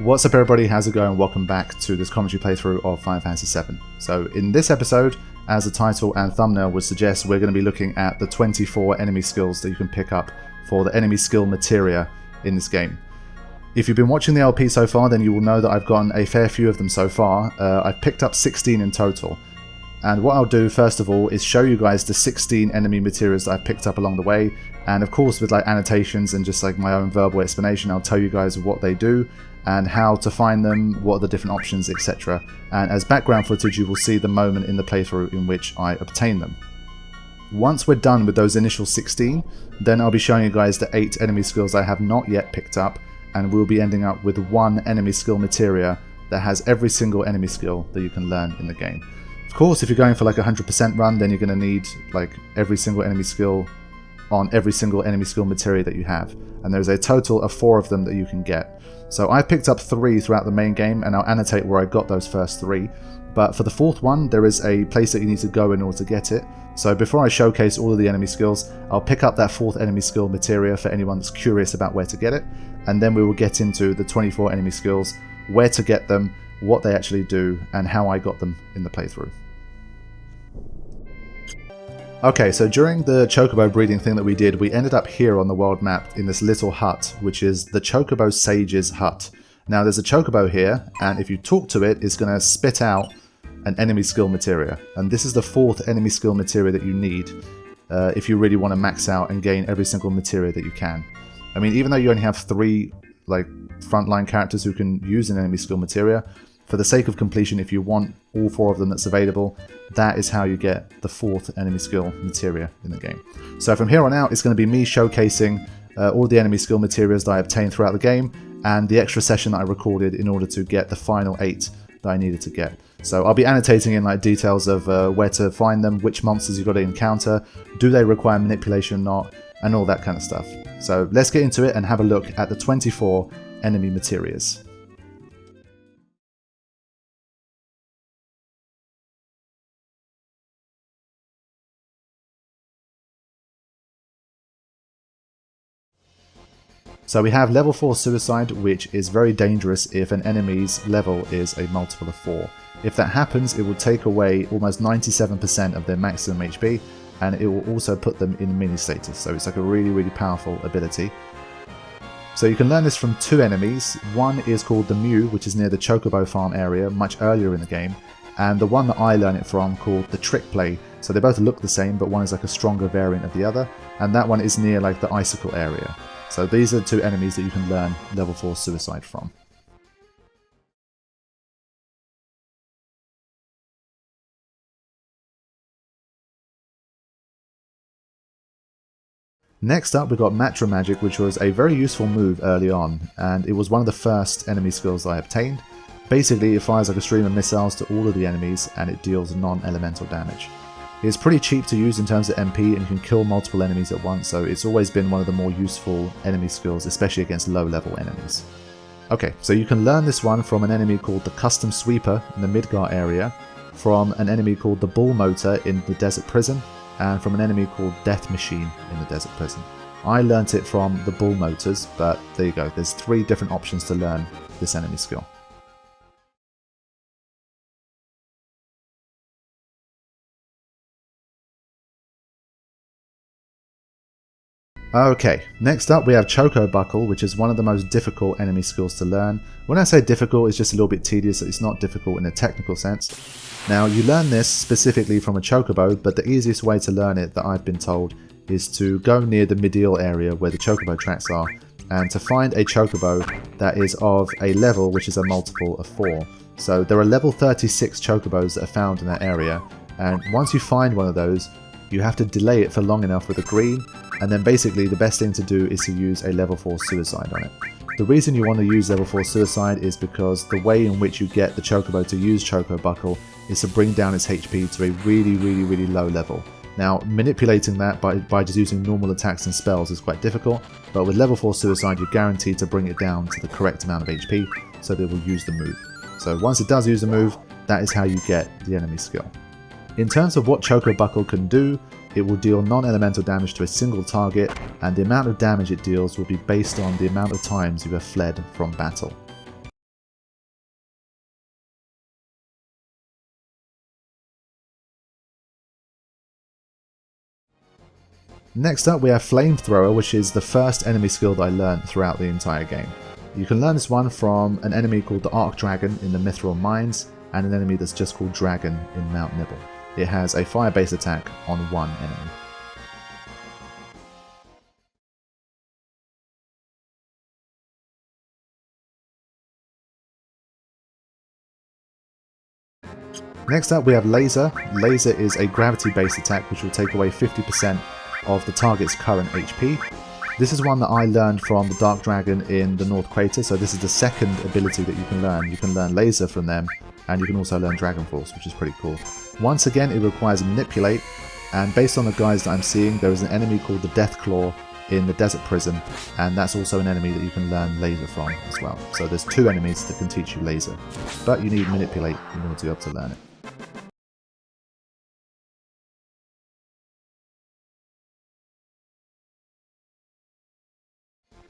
What's up everybody, how's it going? Welcome back to this commentary playthrough of Final Fantasy VII. So in this episode, as the title and thumbnail would suggest, we're going to be looking at the 24 enemy skills that you can pick up for the enemy skill materia in this game. If you've been watching the LP so far, then you will know that I've gotten a fair few of them so far. I've picked up 16 in total. And what I'll do first of all is show you guys the 16 enemy materials that I've picked up along the way. And of course with like annotations and just like my own verbal explanation, I'll tell you guys what they do and how to find them, what are the different options, etc. And as background footage you will see the moment in the playthrough in which I obtain them. Once we're done with those initial 16, then I'll be showing you guys the 8 enemy skills I have not yet picked up, and we'll be ending up with 1 enemy skill materia that has every single enemy skill that you can learn in the game. Of course, if you're going for like a 100% run, then you're going to need like every single enemy skill on every single enemy skill materia that you have. And there's a total of 4 of them that you can get. So I picked up 3 throughout the main game, and I'll annotate where I got those first 3. But for the 4th one, there is a place that you need to go in order to get it. So before I showcase all of the enemy skills, I'll pick up that 4th enemy skill materia for anyone that's curious about where to get it. And then we will get into the 24 enemy skills, where to get them, what they actually do, and how I got them in the playthrough. Okay, so during the chocobo breeding thing that we did, we ended up here on the world map in this little hut, which is the Chocobo Sage's hut. Now there's a chocobo here, and if you talk to it, it's going to spit out an enemy skill materia. And this is the 4th enemy skill materia that you need if you really want to max out and gain every single materia that you can. I mean, even though you only have 3 like frontline characters who can use an enemy skill materia, for the sake of completion, if you want all 4 of them that's available, that is how you get the 4th enemy skill materia in the game. So from here on out, it's going to be me showcasing all the enemy skill materials that I obtained throughout the game, and the extra session that I recorded in order to get the final 8 that I needed to get. So I'll be annotating in like details of where to find them, which monsters you've got to encounter, do they require manipulation or not, and all that kind of stuff. So let's get into it and have a look at the 24 enemy materials. So we have level 4 Suicide, which is very dangerous if an enemy's level is a multiple of 4. If that happens, it will take away almost 97% of their maximum HP, and it will also put them in mini status, so it's like a really powerful ability. So you can learn this from 2 enemies. One is called the Mew, which is near the Chocobo farm area much earlier in the game, and the one that I learn it from called the Trick Play. So they both look the same, but one is like a stronger variant of the other, and that one is near like the Icicle area. So these are 2 enemies that you can learn level 4 Suicide from. Next up, we got Matra Magic, which was a very useful move early on, and it was one of the first enemy skills I obtained. Basically, it fires like a stream of missiles to all of the enemies, and it deals non-elemental damage. It's pretty cheap to use in terms of MP, and you can kill multiple enemies at once, so it's always been one of the more useful enemy skills, especially against low-level enemies. Okay, so you can learn this one from an enemy called the Custom Sweeper in the Midgar area, from an enemy called the Bull Motor in the Desert Prison, and from an enemy called Death Machine in the Desert Prison. I learnt it from the Bull Motors, but there you go, there's 3 different options to learn this enemy skill. Okay, next up we have Choco Buckle, which is one of the most difficult enemy skills to learn. When I say difficult, it's just a little bit tedious, it's not difficult in a technical sense. Now, you learn this specifically from a Chocobo, but the easiest way to learn it that I've been told is to go near the Medial area where the Chocobo tracks are, and to find a Chocobo that is of a level which is a multiple of 4. So there are level 36 Chocobos that are found in that area, and once you find one of those, you have to delay it for long enough with a green, and then basically the best thing to do is to use a level 4 Suicide on it. The reason you want to use level 4 Suicide is because the way in which you get the Chocobo to use Choco Buckle is to bring down its HP to a really low level. Now, manipulating that by just using normal attacks and spells is quite difficult, but with level 4 Suicide you're guaranteed to bring it down to the correct amount of HP so that it will use the move. So once it does use the move, that is how you get the enemy skill. In terms of what Choco Buckle can do, it will deal non-elemental damage to a single target, and the amount of damage it deals will be based on the amount of times you have fled from battle. Next up we have Flamethrower, which is the first enemy skill that I learned throughout the entire game. You can learn this one from an enemy called the Arc Dragon in the Mithril Mines, and an enemy that's just called Dragon in Mount Nibble. It has a fire-based attack on one enemy. Next up we have Laser. Laser is a gravity-based attack which will take away 50% of the target's current HP. This is one that I learned from the Dark Dragon in the North Crater, so this is the second ability that you can learn. You can learn Laser from them, and you can also learn Dragon Force, which is pretty cool. Once again, it requires Manipulate, and based on the guides that I'm seeing, there is an enemy called the Deathclaw in the Desert Prison, and that's also an enemy that you can learn Laser from as well. So there's two enemies that can teach you Laser, but you need Manipulate in order to be able to learn it.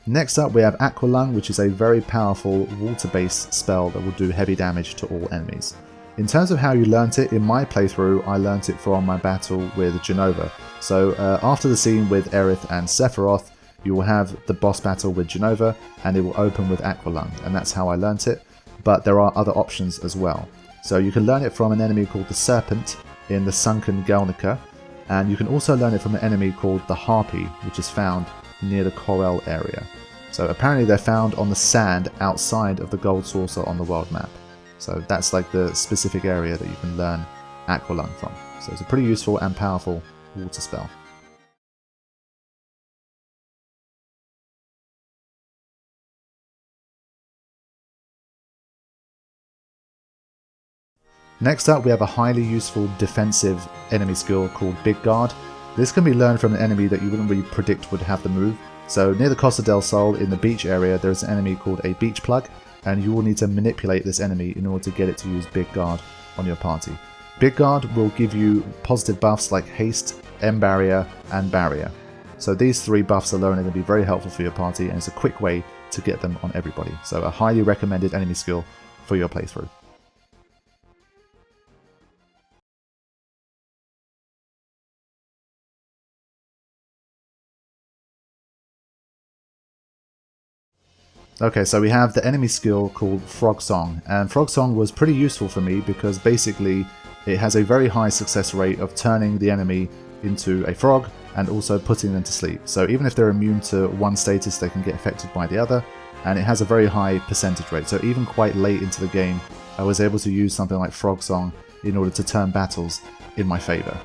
Next up we have Aqualung, which is a very powerful water-based spell that will do heavy damage to all enemies. In terms of how you learnt it, in my playthrough I learnt it from my battle with Genova. So after the scene with Aerith and Sephiroth, you will have the boss battle with Genova and it will open with Aqualung, and that's how I learnt it, but there are other options as well. So you can learn it from an enemy called the Serpent in the Sunken Gelnica, and you can also learn it from an enemy called the Harpy, which is found near the Corel area. So apparently they're found on the sand outside of the gold saucer on the world map. So that's like the specific area that you can learn Aqualung from. So it's a pretty useful and powerful water spell. Next up we have a highly useful defensive enemy skill called Big Guard. This can be learned from an enemy that you wouldn't really predict would have the move. So near the Costa del Sol in the beach area there is an enemy called a Beach Plug, and you will need to manipulate this enemy in order to get it to use Big Guard on your party. Big Guard will give you positive buffs like Haste, M Barrier and Barrier. So these three buffs alone are going to be very helpful for your party, and it's a quick way to get them on everybody. So a highly recommended enemy skill for your playthrough. Okay, so we have the enemy skill called Frog Song, and Frog Song was pretty useful for me because basically it has a very high success rate of turning the enemy into a frog and also putting them to sleep. So even if they're immune to one status, they can get affected by the other, and it has a very high percentage rate. So even quite late into the game, I was able to use something like Frog Song in order to turn battles in my favour.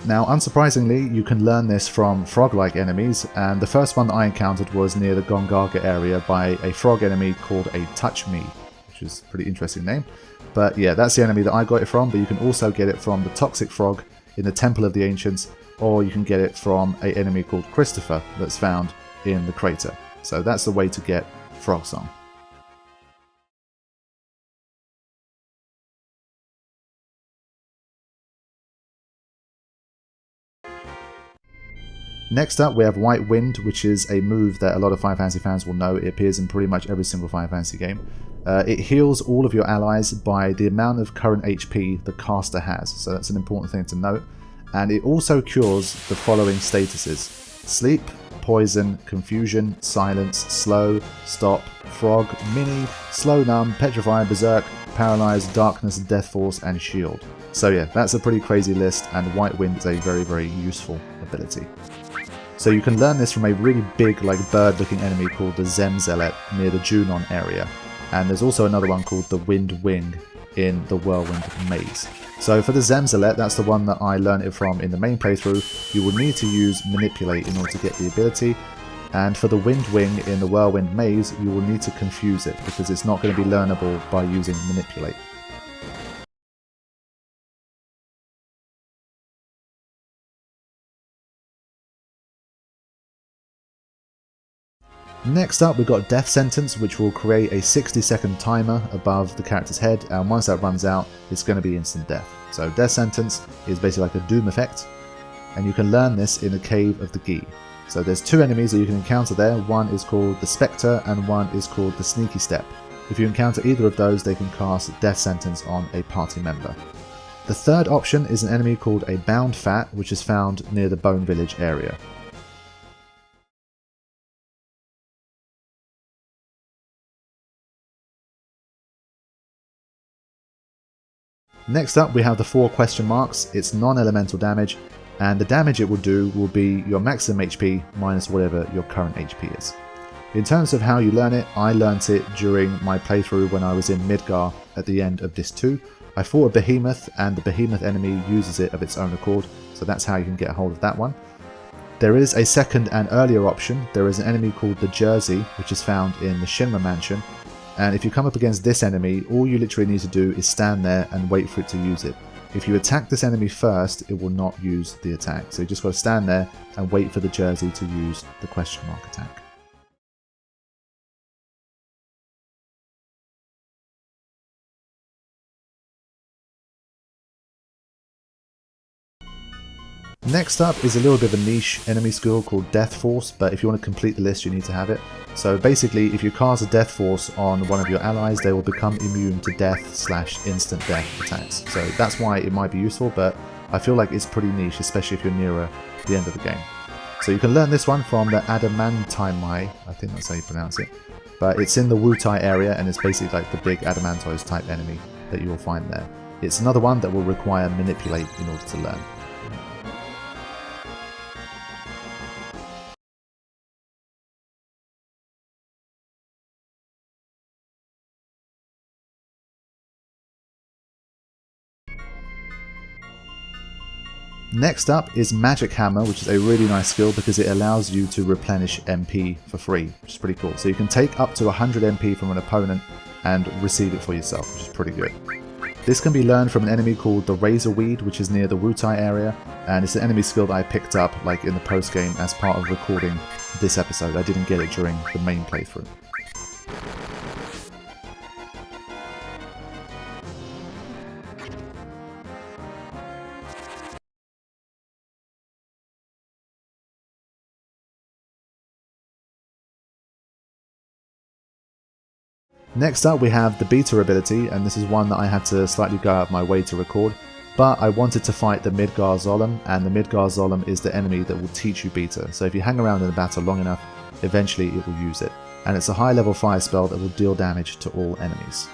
Now, unsurprisingly, you can learn this from frog-like enemies, and the first one that I encountered was near the Gongaga area by a frog enemy called a Touch Me, which is a pretty interesting name. But yeah, that's the enemy that I got it from, but you can also get it from the Toxic Frog in the Temple of the Ancients, or you can get it from an enemy called Christopher that's found in the crater. So that's the way to get Frog Song. Next up we have White Wind, which is a move that a lot of Final Fantasy fans will know. It appears in pretty much every single Final Fantasy game. It heals all of your allies by the amount of current HP the caster has, so that's an important thing to note. And it also cures the following statuses: Sleep, Poison, Confusion, Silence, Slow, Stop, Frog, Mini, Slow Numb, Petrify, Berserk, Paralyze, Darkness, Death Force, and Shield. So yeah, that's a pretty crazy list, and White Wind is a very, very useful ability. So you can learn this from a really big, like bird-looking enemy called the Zemzelet near the Junon area. And there's also another one called the Wind Wing in the Whirlwind Maze. So for the Zemzelet, that's the one that I learned it from in the main playthrough. You will need to use Manipulate in order to get the ability. And for the Wind Wing in the Whirlwind Maze, you will need to confuse it because it's not going to be learnable by using Manipulate. Next up we've got Death Sentence, which will create a 60-second timer above the character's head, and once that runs out it's going to be instant death. So Death Sentence is basically like a Doom effect, and you can learn this in the Cave of the Gi. So there's two enemies that you can encounter there. One is called the Spectre and one is called the Sneaky Step. If you encounter either of those, they can cast Death Sentence on a party member. The third option is an enemy called a Bound Fat, which is found near the Bone Village area. Next up we have the 4 question marks. It's non-elemental damage, and the damage it will do will be your maximum HP minus whatever your current HP is. In terms of how you learn it, I learnt it during my playthrough when I was in Midgar at the end of Disc 2. I fought a behemoth, and the behemoth enemy uses it of its own accord, so that's how you can get a hold of that one. There is a second and earlier option. There is an enemy called the Jersey, which is found in the Shinra Mansion, and if you come up against this enemy, all you literally need to do is stand there and wait for it to use it. If you attack this enemy first, it will not use the attack, so you just got to stand there and wait for the Jersey to use the question mark attack. Next up is a little bit of a niche enemy skill called Death Force, but if you want to complete the list you need to have it. So basically, if you cast a Death Force on one of your allies, they will become immune to death/instant death attacks. So that's why it might be useful, but I feel like it's pretty niche, especially if you're nearer the end of the game. So you can learn this one from the Adamantine, I think that's how you pronounce it. But it's in the Wutai area, and it's basically like the big Adamantos type enemy that you will find there. It's another one that will require Manipulate in order to learn. Next up is Magic Hammer, which is a really nice skill because it allows you to replenish MP for free, which is pretty cool. So you can take up to 100 MP from an opponent and receive it for yourself, which is pretty good. This can be learned from an enemy called the Razor Weed, which is near the Wutai area, and it's an enemy skill that I picked up like in the post game as part of recording this episode. I didn't get it during the main playthrough. Next up we have the Beta ability, and this is one that I had to slightly go out of my way to record, but I wanted to fight the Midgar Zolom, and the Midgar Zolom is the enemy that will teach you Beta. So if you hang around in the battle long enough, eventually it will use it. And it's a high level fire spell that will deal damage to all enemies.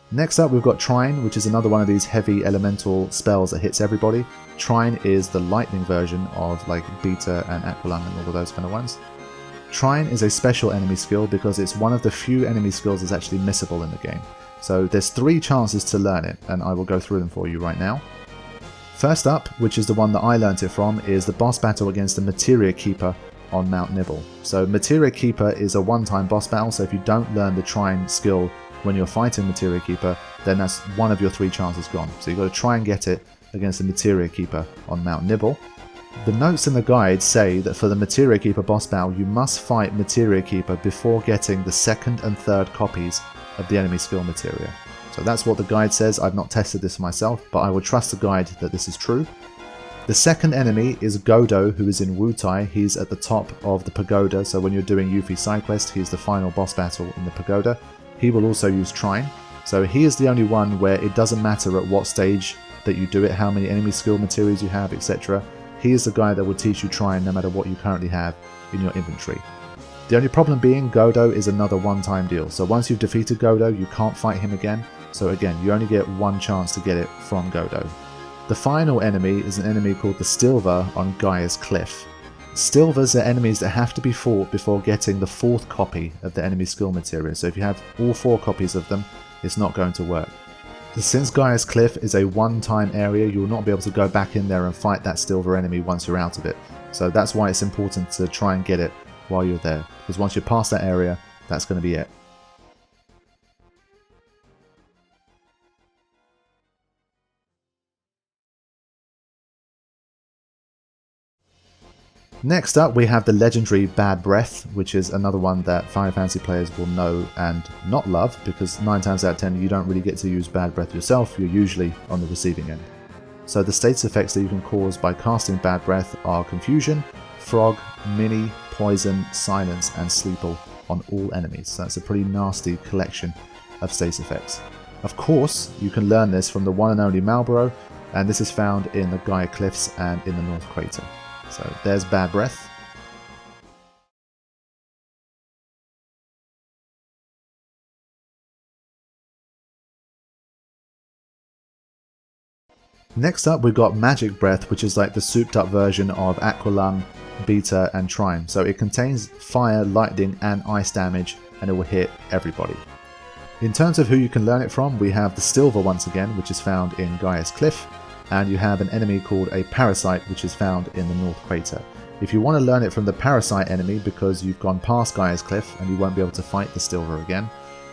Next up we've got Trine, which is another one of these heavy elemental spells that hits everybody. Trine is the lightning version of like Beta and Aqualung and all of those kind of ones. Trine is a special enemy skill because it's one of the few enemy skills that's actually missable in the game. So there's 3 chances to learn it, and I will go through them for you right now. First up, which is the one that I learnt it from, is the boss battle against the Materia Keeper on Mount Nibble. So Materia Keeper is a one-time boss battle, so if you don't learn the Trine skill when you're fighting Materia Keeper, then that's one of your 3 chances gone. So you've got to try and get it against the Materia Keeper on Mount Nibble. The notes in the guide say that for the Materia Keeper boss battle, you must fight Materia Keeper before getting the 2nd and 3rd copies of the enemy skill Materia. So that's what the guide says. I've not tested this myself, but I would trust the guide that this is true. The second enemy is Godo, who is in Wutai. He's at the top of the pagoda, so when you're doing Yuffie side quest, he's the final boss battle in the pagoda. He will also use Trine, so he is the only one where it doesn't matter at what stage that you do it, how many enemy skill materials you have, etc. He is the guy that will teach you Trine no matter what you currently have in your inventory. The only problem being Godo is another one-time deal, so once you've defeated Godo you can't fight him again, so again you only get 1 chance to get it from Godo. The final enemy is an enemy called the Stilva on Gaia's Cliff. Stilvas are enemies that have to be fought before getting the 4th copy of the enemy skill material, so if you have all 4 copies of them, it's not going to work. Since Gaia's Cliff is a one-time area, you will not be able to go back in there and fight that Stilva enemy once you're out of it, so that's why it's important to try and get it while you're there, because once you're past that area, that's going to be it. Next up we have the legendary Bad Breath, which is another one that Final Fantasy players will know and not love, because 9 times out of 10 you don't really get to use Bad Breath yourself, you're usually on the receiving end. So the status effects that you can cause by casting Bad Breath are Confusion, Frog, Mini, Poison, Silence, and Sleeple on all enemies. So that's a pretty nasty collection of status effects. Of course, you can learn this from the one and only Marlborough, and this is found in the Gaia Cliffs and in the North Crater. So there's Bad Breath. Next up, we've got Magic Breath, which is like the souped up version of Aqualung, Beta, and Trine. So it contains fire, lightning, and ice damage, and it will hit everybody. In terms of who you can learn it from, we have the Silver once again, which is found in Gaia's Cliff, and you have an enemy called a Parasite, which is found in the North Crater. If you want to learn it from the Parasite enemy because you've gone past Gaia's Cliff and you won't be able to fight the Silver again,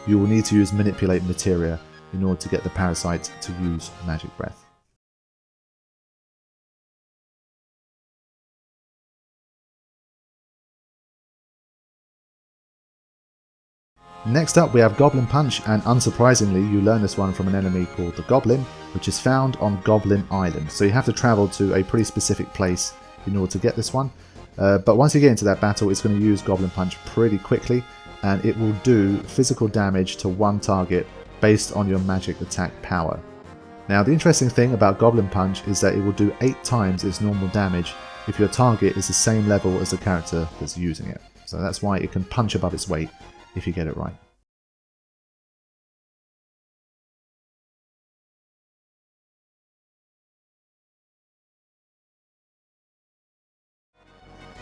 you will need to use Manipulate Materia in order to get the Parasite to use Magic Breath. Next up we have Goblin Punch, and unsurprisingly you learn this one from an enemy called the Goblin, which is found on Goblin Island. So you have to travel to a pretty specific place in order to get this one. But once you get into that battle, it's going to use Goblin Punch pretty quickly, and it will do physical damage to one target based on your magic attack power. Now the interesting thing about Goblin Punch is that it will do 8 times its normal damage if your target is the same level as the character that's using it. So that's why it can punch above its weight if you get it right.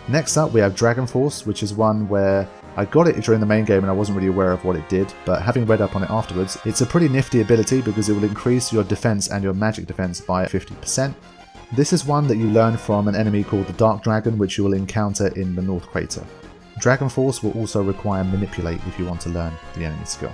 Next up we have Dragon Force, which is one where I got it during the main game and I wasn't really aware of what it did, but having read up on it afterwards, it's a pretty nifty ability because it will increase your defense and your magic defense by 50%. This is one that you learn from an enemy called the Dark Dragon, which you will encounter in the North Crater. Dragon Force will also require Manipulate if you want to learn the enemy skill.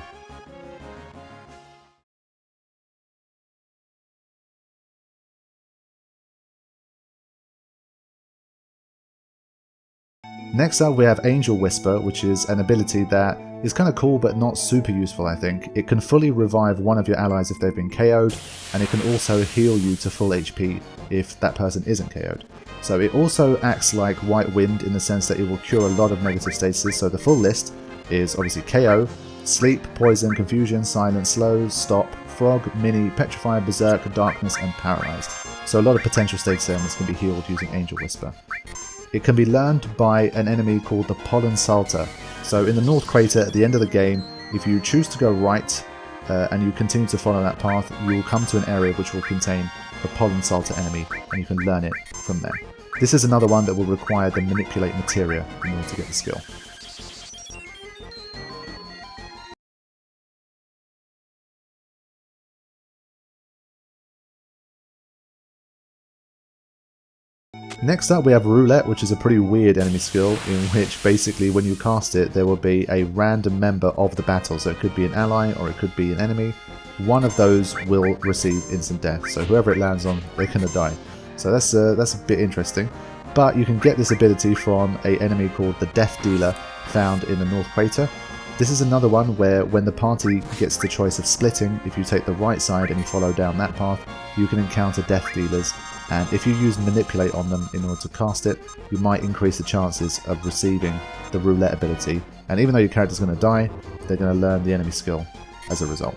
Next up we have Angel Whisper, which is an ability that is kind of cool but not super useful I think. It can fully revive one of your allies if they've been KO'd, and it can also heal you to full HP if that person isn't KO'd. So it also acts like White Wind in the sense that it will cure a lot of negative statuses. So the full list is obviously KO, Sleep, Poison, Confusion, Silence, Slows, Stop, Frog, Mini, Petrify, Berserk, Darkness, and Paralyzed. So a lot of potential status ailments can be healed using Angel Whisper. It can be learned by an enemy called the Pollen Salter. So in the North Crater at the end of the game, if you choose to go right and you continue to follow that path, you will come to an area which will contain the Pollen Salter enemy, and you can learn it from there. This is another one that will require the Manipulate Materia in order to get the skill. Next up we have Roulette, which is a pretty weird enemy skill in which basically when you cast it there will be a random member of the battle, so it could be an ally or it could be an enemy. One of those will receive instant death, so whoever it lands on, they're going to die. So that's a bit interesting. But you can get this ability from an enemy called the Death Dealer found in the North Crater. This is another one where when the party gets the choice of splitting, if you take the right side and you follow down that path, you can encounter Death Dealers, and if you use Manipulate on them in order to cast it, you might increase the chances of receiving the Roulette ability, and even though your character's going to die, they're going to learn the enemy skill as a result.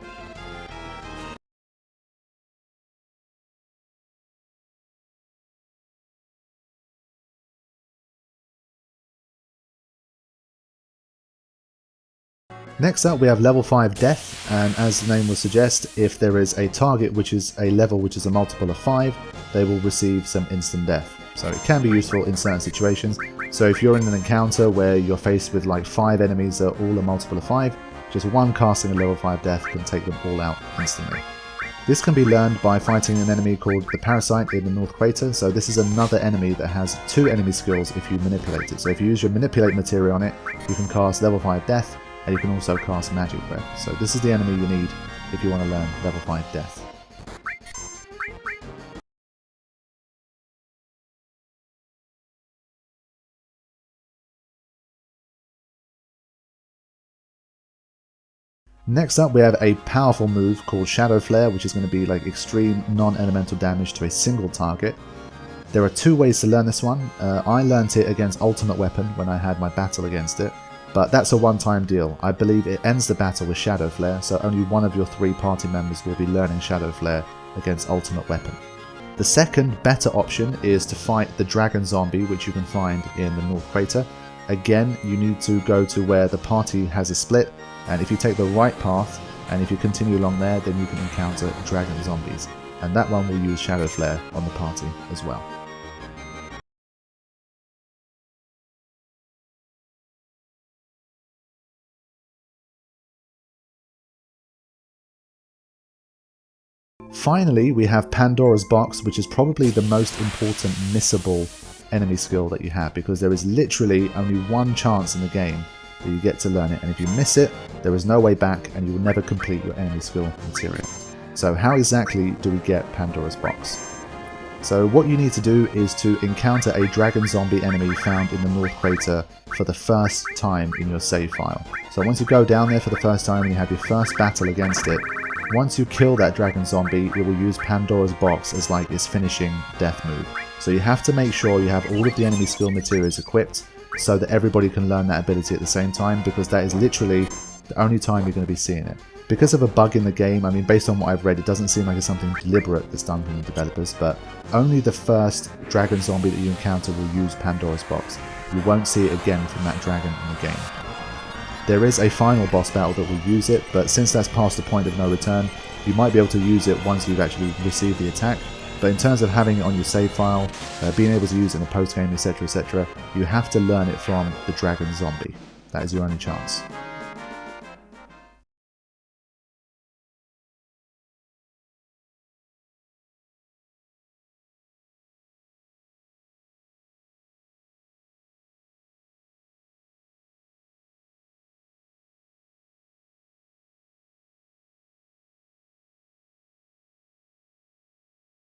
Next up we have level 5 Death, and as the name will suggest, if there is a target which is a level which is a multiple of 5, they will receive some instant death. So it can be useful in certain situations. So if you're in an encounter where you're faced with like 5 enemies that are all a multiple of 5, just one casting a level 5 Death can take them all out instantly. This can be learned by fighting an enemy called the Parasite in the North Crater. So this is another enemy that has 2 enemy skills if you manipulate it. So if you use your Manipulate Materia on it, you can cast level 5 Death, and you can also cast Magic Breath. So this is the enemy you need if you want to learn level 5 Death. Next up we have a powerful move called Shadow Flare, which is going to be like extreme non-elemental damage to a single target. There are two ways to learn this one. I learnt it against Ultimate Weapon when I had my battle against it, but that's a one-time deal. I believe it ends the battle with Shadow Flare, so only one of your 3 party members will be learning Shadow Flare against Ultimate Weapon. The second, better option is to fight the Dragon Zombie, which you can find in the North Crater. Again, you need to go to where the party has a split, and if you take the right path, and if you continue along there, then you can encounter Dragon Zombies. And that one will use Shadow Flare on the party as well. Finally, we have Pandora's Box, which is probably the most important missable enemy skill that you have, because there is literally only one chance in the game that you get to learn it, and if you miss it, there is no way back and you will never complete your enemy skill material. So how exactly do we get Pandora's Box? So what you need to do is to encounter a Dragon Zombie enemy found in the North Crater for the first time in your save file. So once you go down there for the first time and you have your first battle against it, once you kill that Dragon Zombie, it will use Pandora's Box as like its finishing death move. So you have to make sure you have all of the enemy skill materials equipped so that everybody can learn that ability at the same time, because that is literally the only time you're going to be seeing it. Because of a bug in the game, I mean, based on what I've read, it doesn't seem like it's something deliberate that's done from the developers, but only the first Dragon Zombie that you encounter will use Pandora's Box. You won't see it again from that dragon in the game. There is a final boss battle that will use it, but since that's past the point of no return, you might be able to use it once you've actually received the attack. But in terms of having it on your save file, being able to use it in the post game, etc, etc, you have to learn it from the Dragon Zombie. That is your only chance.